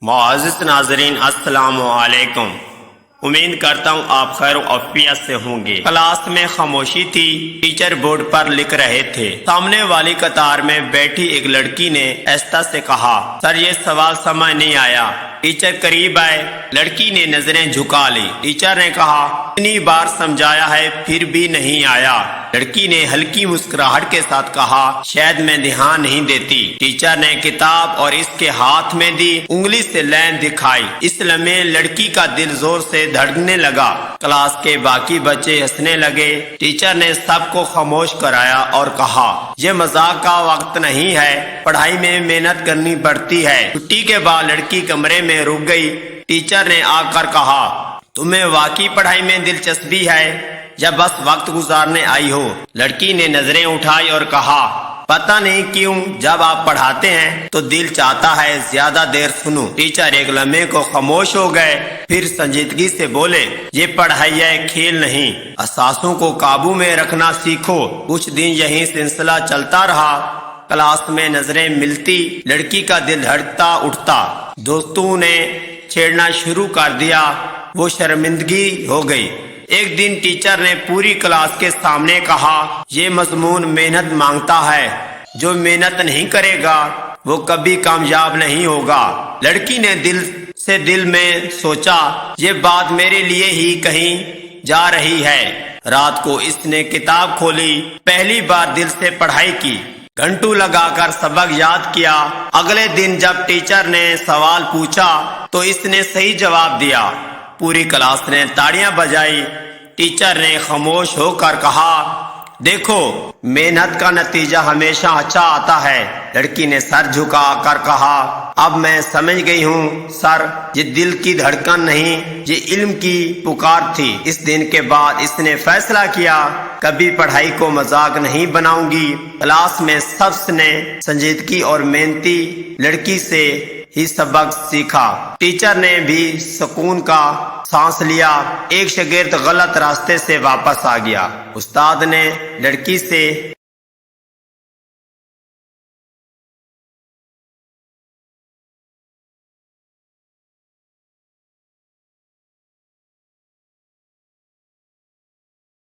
معزز ناظرین السلام علیکم۔ امید کرتا ہوں آپ خیر و عافیت سے ہوں گے۔ کلاس میں خاموشی تھی، ٹیچر بورڈ پر لکھ رہے تھے۔ سامنے والی قطار میں بیٹھی ایک لڑکی نے آہستہ سے کہا، سر یہ سوال سمجھ نہیں آیا۔ ٹیچر قریب آئے، لڑکی نے نظریں جھکا لی۔ ٹیچر نے کہا، اتنی بار سمجھایا ہے پھر بھی نہیں آیا۔ لڑکی نے ہلکی مسکراہٹ کے ساتھ کہا، شاید میں دھیان نہیں دیتی۔ ٹیچر نے کتاب اور اس کے ہاتھ میں دی انگلی سے لائن دکھائی۔ اس لمحے لڑکی کا دل زور سے دھڑکنے لگا۔ کلاس کے باقی بچے ہنسنے لگے۔ ٹیچر نے سب کو خاموش کرایا اور کہا، یہ مذاق کا وقت نہیں ہے، پڑھائی میں محنت کرنی پڑتی ہے۔ چھٹی کے بعد لڑکی کمرے میں رک گئی۔ ٹیچر نے آ کر کہا، تمہیں واقعی پڑھائی میں دلچسپی ہے یا بس وقت گزارنے آئی ہو؟ لڑکی نے نظریں اٹھائی اور کہا، پتہ نہیں کیوں جب آپ پڑھاتے ہیں تو دل چاہتا ہے زیادہ دیر سنوں۔ ٹیچر ایک لمحے کو خاموش ہو گئے، پھر سنجیدگی سے بولے، یہ پڑھائی ہے، کھیل نہیں۔ احساسوں کو قابو میں رکھنا سیکھو۔ کچھ دن یہی سلسلہ چلتا رہا۔ کلاس میں نظریں ملتی، لڑکی کا دل دھڑکتا اٹھتا۔ دوستوں نے چھیڑنا شروع کر دیا، وہ شرمندگی ہو گئی۔ ایک دن ٹیچر نے پوری کلاس کے سامنے کہا، یہ مضمون محنت مانگتا ہے، جو محنت نہیں کرے گا وہ کبھی کامیاب نہیں ہوگا۔ لڑکی نے دل میں سوچا، یہ بات میرے لیے ہی کہیں جا رہی ہے۔ رات کو اس نے کتاب کھولی، پہلی بار دل سے پڑھائی کی، گھنٹوں لگا کر سبق یاد کیا۔ اگلے دن جب ٹیچر نے سوال پوچھا تو اس نے صحیح جواب دیا۔ پوری کلاس نے تاڑیاں بجائی۔ ٹیچر نے خاموش ہو کر کہا، دیکھو محنت کا نتیجہ ہمیشہ اچھا آتا ہے۔ لڑکی نے سر جھکا کر کہا، اب میں سمجھ گئی ہوں سر، یہ دل کی دھڑکن نہیں، یہ علم کی پکار تھی۔ اس دن کے بعد اس نے فیصلہ کیا، کبھی پڑھائی کو مذاق نہیں بناؤں گی۔ کلاس میں سب نے سنجیدگی اور محنتی لڑکی سے ہی سبق سیکھا۔ ٹیچر نے بھی سکون کا سانس لیا۔ ایک شاگرد غلط راستے سے واپس آ گیا۔ استاد نے لڑکی سے